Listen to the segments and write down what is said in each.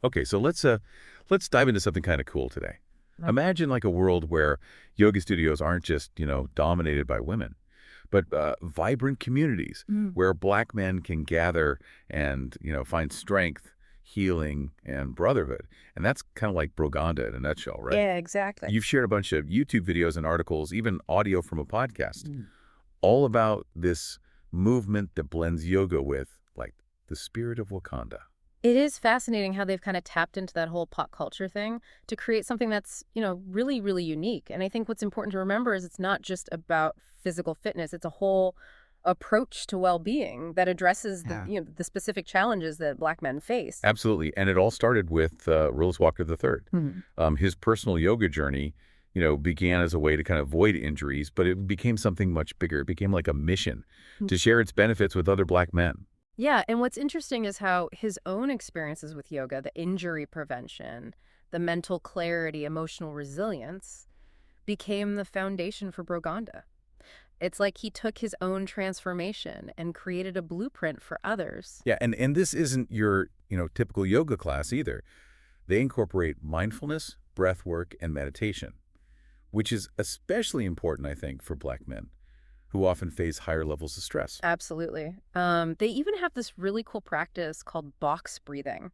Okay, so let's dive into something kind of cool today. Okay. Imagine like a world where yoga studios aren't just, dominated by women, but vibrant communities Mm. where Black men can gather and, find strength, healing, and brotherhood. And that's kind of like Broganda in a nutshell, right? Yeah, exactly. You've shared a bunch of YouTube videos and articles, even audio from a podcast, Mm. all about this movement that blends yoga with, like, the spirit of Wakanda. It is fascinating how they've kind of tapped into that whole pop culture thing to create something that's, really, really unique. And I think what's important to remember is it's not just about physical fitness. It's a whole approach to well-being that addresses Yeah. the specific challenges that Black men face. Absolutely. And it all started with Willis Walker III. Mhm. His personal yoga journey, began as a way to kind of avoid injuries, but it became something much bigger. It became like a mission Mm. to share its benefits with other Black men. Yeah, and what's interesting is how his own experiences with yoga, the injury prevention, the mental clarity, emotional resilience, became the foundation for Broganda. It's like he took his own transformation and created a blueprint for others. Yeah, and this isn't your, typical yoga class either. They incorporate mindfulness, breath work, and meditation, which is especially important, I think, for Black men who often face higher levels of stress. Absolutely. They even have this really cool practice called box breathing,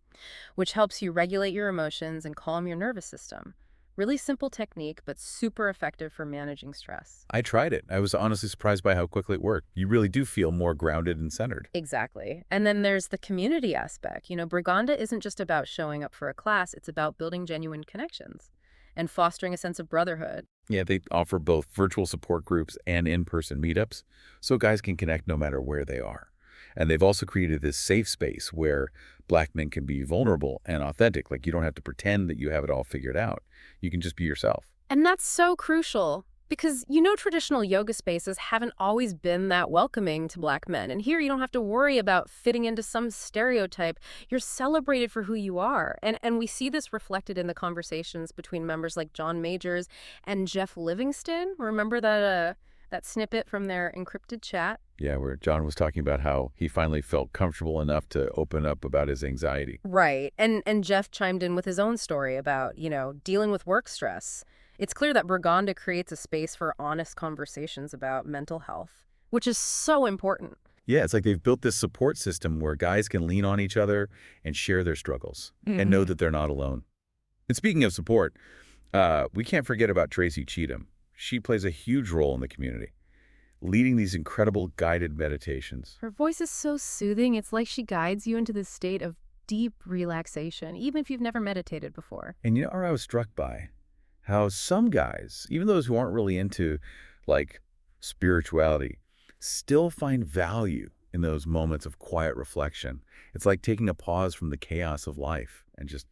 which helps you regulate your emotions and calm your nervous system. Really simple technique, but super effective for managing stress. I tried it. I was honestly surprised by how quickly it worked. You really do feel more grounded and centered. Exactly. And then there's the community aspect. Briganda isn't just about showing up for a class, it's about building genuine connections and fostering a sense of brotherhood. Yeah, they offer both virtual support groups and in-person meetups, so guys can connect no matter where they are. And they've also created this safe space where Black men can be vulnerable and authentic. Like, you don't have to pretend that you have it all figured out. You can just be yourself. And that's so crucial because traditional yoga spaces haven't always been that welcoming to Black men. And here you don't have to worry about fitting into some stereotype. You're celebrated for who you are. And we see this reflected in the conversations between members like John Majors and Jeff Livingston. Remember that snippet from their encrypted chat? Yeah, where John was talking about how he finally felt comfortable enough to open up about his anxiety. Right. And Jeff chimed in with his own story about, dealing with work stress. It's clear that Burganda creates a space for honest conversations about mental health, which is so important. Yeah, it's like they've built this support system where guys can lean on each other and share their struggles and know that they're not alone. And speaking of support, we can't forget about Tracy Cheatham. She plays a huge role in the community, leading these incredible guided meditations. Her voice is so soothing. It's like she guides you into this state of deep relaxation, even if you've never meditated before. And I was struck by how some guys, even those who aren't really into, like, spirituality, still find value in those moments of quiet reflection. It's like taking a pause from the chaos of life and just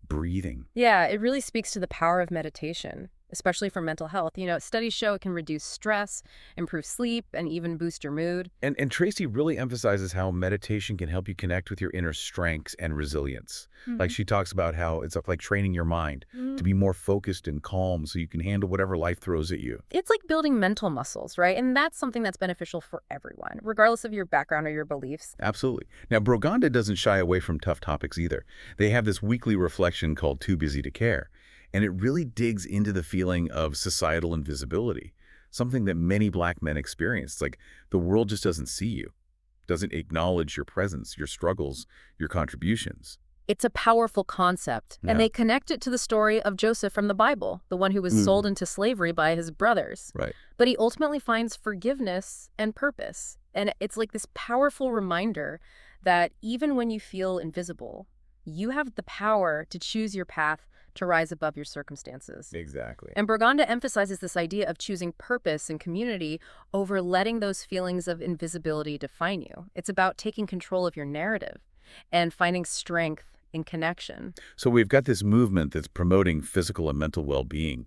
breathing. Yeah, it really speaks to the power of meditation, especially for mental health. Studies show it can reduce stress, improve sleep, and even boost your mood. And Tracy really emphasizes how meditation can help you connect with your inner strengths and resilience. Like, she talks about how it's like training your mind Mhm. to be more focused and calm so you can handle whatever life throws at you. It's like building mental muscles, right? And that's something that's beneficial for everyone, regardless of your background or your beliefs. Absolutely. Now, Broganda doesn't shy away from tough topics either. They have this weekly reflection called Too Busy to Care, and it really digs into the feeling of societal invisibility, something that many Black men experience. It's like the world just doesn't see you, doesn't acknowledge your presence, your struggles, your contributions. It's a powerful concept, Yeah. and they connect it to the story of Joseph from the Bible, the one who was sold into slavery by his brothers. Right. But he ultimately finds forgiveness and purpose. And it's like this powerful reminder that even when you feel invisible, you have the power to choose your path to rise above your circumstances. Exactly. And Burganda emphasizes this idea of choosing purpose and community over letting those feelings of invisibility define you. It's about taking control of your narrative and finding strength in connection. So we've got this movement that's promoting physical and mental well-being,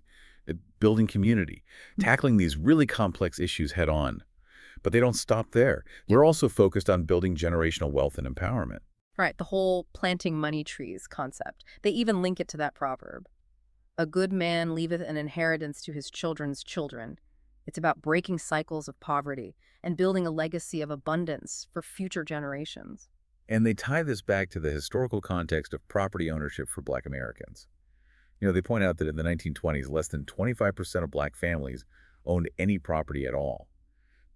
building community, tackling these really complex issues head on. But they don't stop there. We're also focused on building generational wealth and empowerment. Right, the whole planting money trees concept. They even link it to that proverb. A good man leaveth an inheritance to his children's children. It's about breaking cycles of poverty and building a legacy of abundance for future generations. And they tie this back to the historical context of property ownership for Black Americans. They point out that in the 1920s, less than 25% of Black families owned any property at all.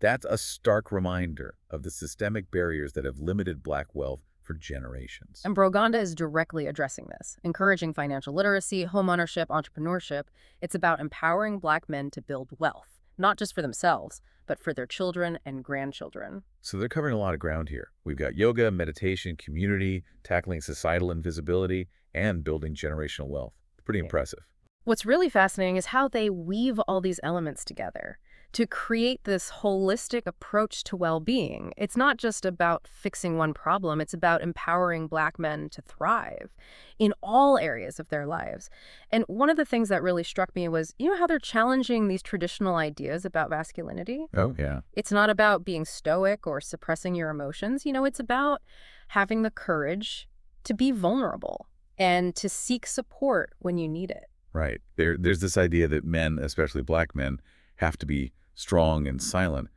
That's a stark reminder of the systemic barriers that have limited Black wealth for generations. And Broganda is directly addressing this, encouraging financial literacy, homeownership, entrepreneurship. It's about empowering Black men to build wealth, not just for themselves, but for their children and grandchildren. So they're covering a lot of ground here. We've got yoga, meditation, community, tackling societal invisibility, and building generational wealth. Pretty impressive. What's really fascinating is how they weave all these elements together to create this holistic approach to well-being. It's not just about fixing one problem, it's about empowering Black men to thrive in all areas of their lives. And one of the things that really struck me was, how they're challenging these traditional ideas about masculinity? Oh, yeah. It's not about being stoic or suppressing your emotions. It's about having the courage to be vulnerable and to seek support when you need it. Right. There's this idea that men, especially Black men, have to be strong and silent.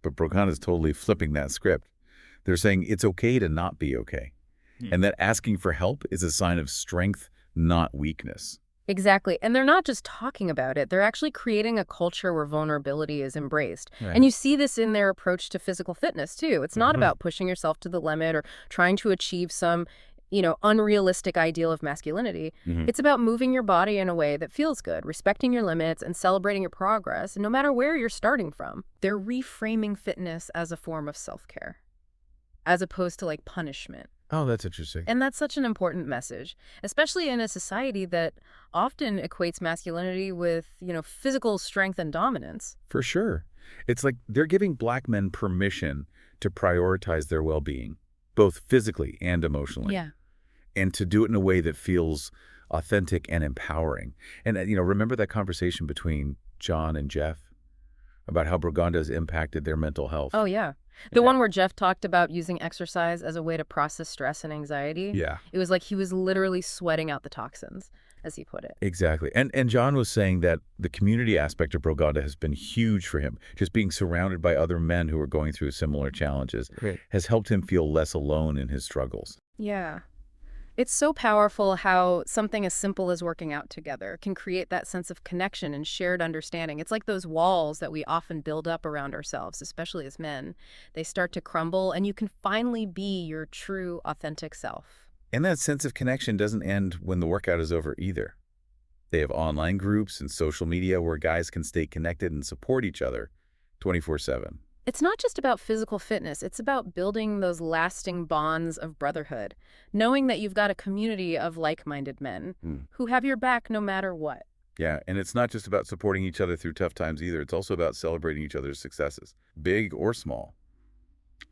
But Broganda is totally flipping that script. They're saying it's okay to not be okay. And that asking for help is a sign of strength, not weakness. Exactly. And they're not just talking about it. They're actually creating a culture where vulnerability is embraced. Right. And you see this in their approach to physical fitness, too. It's not about pushing yourself to the limit or trying to achieve some unrealistic ideal of masculinity. It's about moving your body in a way that feels good, respecting your limits, and celebrating your progress, no matter where you're starting from. They're reframing fitness as a form of self-care, as opposed to punishment. Oh, that's interesting. And that's such an important message, especially in a society that often equates masculinity with, physical strength and dominance. For sure. It's like they're giving Black men permission to prioritize their well-being, both physically and emotionally. Yeah. And to do it in a way that feels authentic and empowering. And, remember that conversation between John and Jeff about how Broganda has impacted their mental health? Oh, yeah. The one where Jeff talked about using exercise as a way to process stress and anxiety. Yeah. It was like he was literally sweating out the toxins, as he put it. Exactly. And John was saying that the community aspect of Broganda has been huge for him. Just being surrounded by other men who are going through similar challenges has helped him feel less alone in his struggles. Yeah. It's so powerful how something as simple as working out together can create that sense of connection and shared understanding. It's like those walls that we often build up around ourselves, especially as men. They start to crumble, and you can finally be your true, authentic self. And that sense of connection doesn't end when the workout is over either. They have online groups and social media where guys can stay connected and support each other 24/7. It's not just about physical fitness. It's about building those lasting bonds of brotherhood, knowing that you've got a community of like-minded men who have your back no matter what. Yeah, and it's not just about supporting each other through tough times either. It's also about celebrating each other's successes, big or small.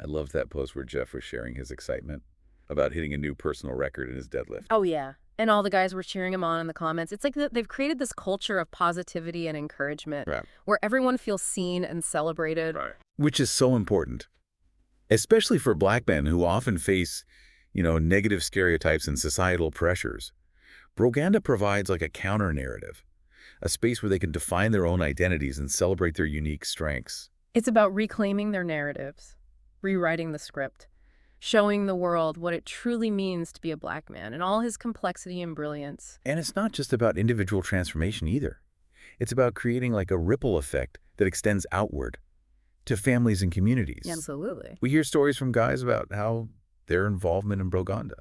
I loved that post where Jeff was sharing his excitement about hitting a new personal record in his deadlift. Oh, yeah. And all the guys were cheering him on in the comments. It's like they've created this culture of positivity and encouragement where everyone feels seen and celebrated. Which is so important, especially for Black men who often face, negative stereotypes and societal pressures. Broganda provides a counter-narrative, a space where they can define their own identities and celebrate their unique strengths. It's about reclaiming their narratives, rewriting the script, showing the world what it truly means to be a Black man in all his complexity and brilliance. And it's not just about individual transformation either. It's about creating a ripple effect that extends outward to families and communities. Absolutely. We hear stories from guys about how their involvement in Broganda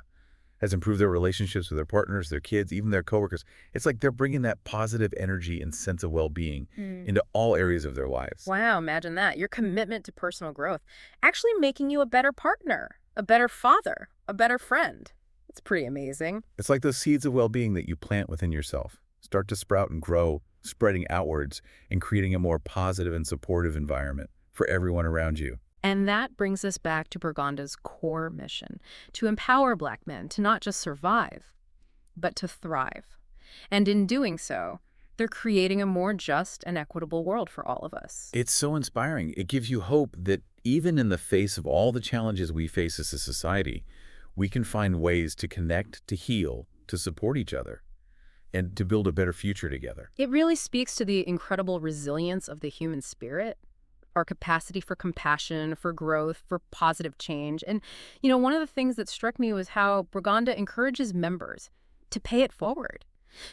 has improved their relationships with their partners, their kids, even their coworkers. It's like they're bringing that positive energy and sense of well-being into all areas of their lives. Wow, imagine that. Your commitment to personal growth actually making you a better partner, a better father, a better friend. It's pretty amazing. It's like those seeds of well-being that you plant within yourself start to sprout and grow, spreading outwards and creating a more positive and supportive environment for everyone around you. And that brings us back to Broganda's core mission, to empower Black men to not just survive, but to thrive. And in doing so, they're creating a more just and equitable world for all of us. It's so inspiring. It gives you hope that even in the face of all the challenges we face as a society, we can find ways to connect, to heal, to support each other, and to build a better future together. It really speaks to the incredible resilience of the human spirit. our capacity for compassion, for growth, for positive change. And, one of the things that struck me was how Bruganda encourages members to pay it forward,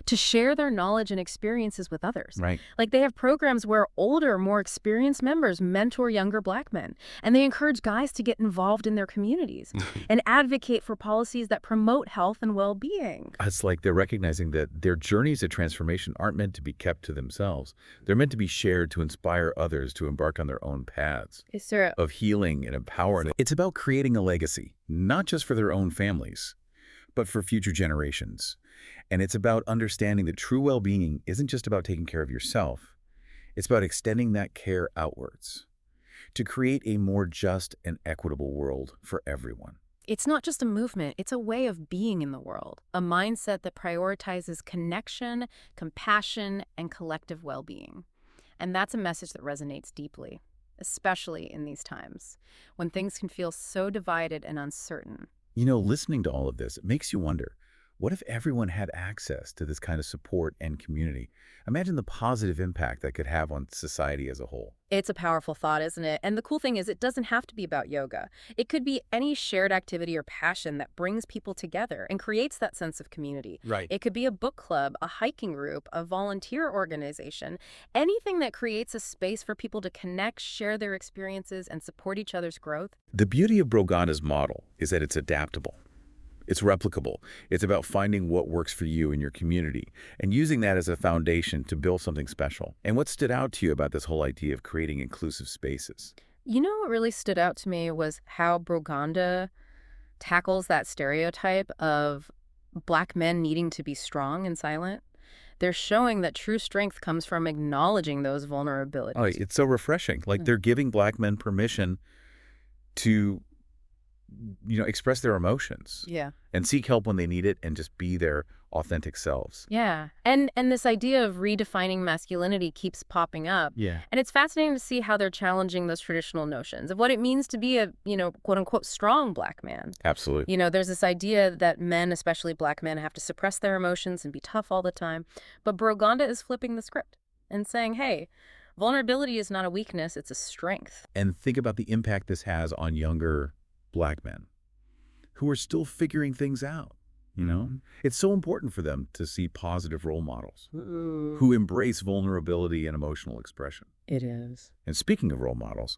to share their knowledge and experiences with others. Right. Like they have programs where older, more experienced members mentor younger Black men, and they encourage guys to get involved in their communities and advocate for policies that promote health and well-being. It's like they're recognizing that their journeys of transformation aren't meant to be kept to themselves. They're meant to be shared to inspire others to embark on their own paths Yes, sir. of healing and empowerment. It's about creating a legacy, not just for their own families, but for future generations. And it's about understanding that true well-being isn't just about taking care of yourself. It's about extending that care outwards to create a more just and equitable world for everyone. It's not just a movement, it's a way of being in the world, a mindset that prioritizes connection, compassion, and collective well-being. And that's a message that resonates deeply, especially in these times, when things can feel so divided and uncertain. Listening to all of this, it makes you wonder, what if everyone had access to this kind of support and community? Imagine the positive impact that could have on society as a whole. It's a powerful thought, isn't it? And the cool thing is it doesn't have to be about yoga. It could be any shared activity or passion that brings people together and creates that sense of community. Right. It could be a book club, a hiking group, a volunteer organization, anything that creates a space for people to connect, share their experiences, and support each other's growth. The beauty of Broganda's model is that it's adaptable. It's replicable. It's about finding what works for you and your community and using that as a foundation to build something special. And what stood out to you about this whole idea of creating inclusive spaces? What really stood out to me was how Bruganda tackles that stereotype of Black men needing to be strong and silent. They're showing that true strength comes from acknowledging those vulnerabilities. Oh, it's so refreshing. Like they're giving Black men permission to express their emotions Yeah. and seek help when they need it and just be their authentic selves. Yeah. And this idea of redefining masculinity keeps popping up. Yeah. And it's fascinating to see how they're challenging those traditional notions of what it means to be a, quote unquote, strong Black man. Absolutely. There's this idea that men, especially Black men, have to suppress their emotions and be tough all the time. But Bruganda is flipping the script and saying, hey, vulnerability is not a weakness, it's a strength. And think about the impact this has on younger Black men who are still figuring things out. It's so important for them to see positive role models who embrace vulnerability and emotional expression. It is. And speaking of role models,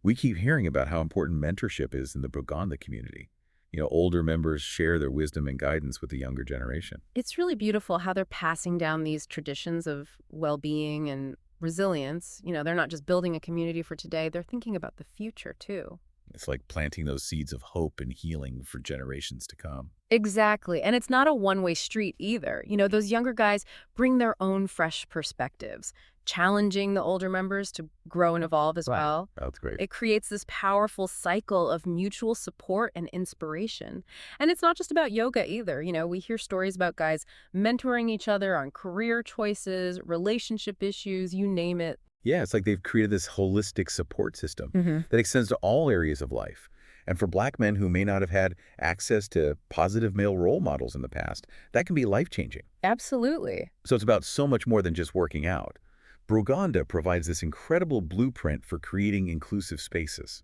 we keep hearing about how important mentorship is in the Bruganda community. Older members share their wisdom and guidance with the younger generation. It's really beautiful how they're passing down these traditions of well-being and resilience. They're not just building a community for today, they're thinking about the future too. It's like planting those seeds of hope and healing for generations to come. Exactly. And it's not a one-way street either. Those younger guys bring their own fresh perspectives, challenging the older members to grow and evolve as well. That's great. It creates this powerful cycle of mutual support and inspiration. And it's not just about yoga either. We hear stories about guys mentoring each other on career choices, relationship issues, you name it. Yeah, it's like they've created this holistic support system that extends to all areas of life. And for Black men who may not have had access to positive male role models in the past, that can be life-changing. Absolutely. So it's about so much more than just working out. Bruganda provides this incredible blueprint for creating inclusive spaces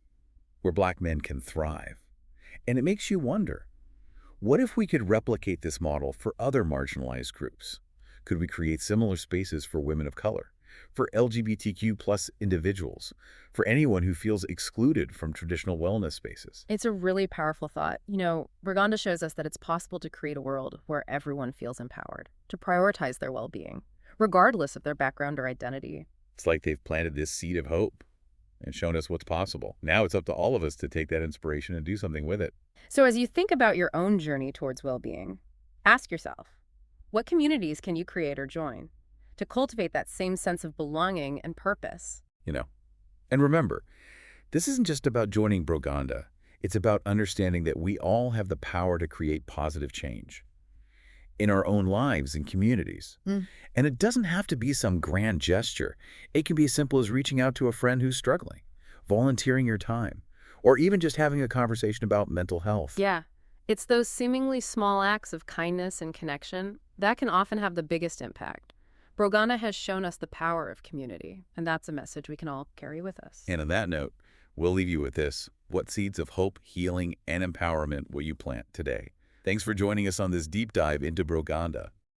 where Black men can thrive. And it makes you wonder, what if we could replicate this model for other marginalized groups? Could we create similar spaces for women of color, for LGBTQ plus individuals, for anyone who feels excluded from traditional wellness spaces? It's a really powerful thought. Bruganda shows us that it's possible to create a world where everyone feels empowered, to prioritize their well-being, regardless of their background or identity. It's like they've planted this seed of hope and shown us what's possible. Now it's up to all of us to take that inspiration and do something with it. So as you think about your own journey towards well-being, ask yourself, what communities can you create or join to cultivate that same sense of belonging and purpose? And remember, this isn't just about joining Bruganda. It's about understanding that we all have the power to create positive change in our own lives and communities. And it doesn't have to be some grand gesture. It can be as simple as reaching out to a friend who's struggling, volunteering your time, or even just having a conversation about mental health. Yeah. It's those seemingly small acts of kindness and connection that can often have the biggest impact. Brogana has shown us the power of community, and that's a message we can all carry with us. And on that note, we'll leave you with this. What seeds of hope, healing, and empowerment will you plant today? Thanks for joining us on this deep dive into Broganda.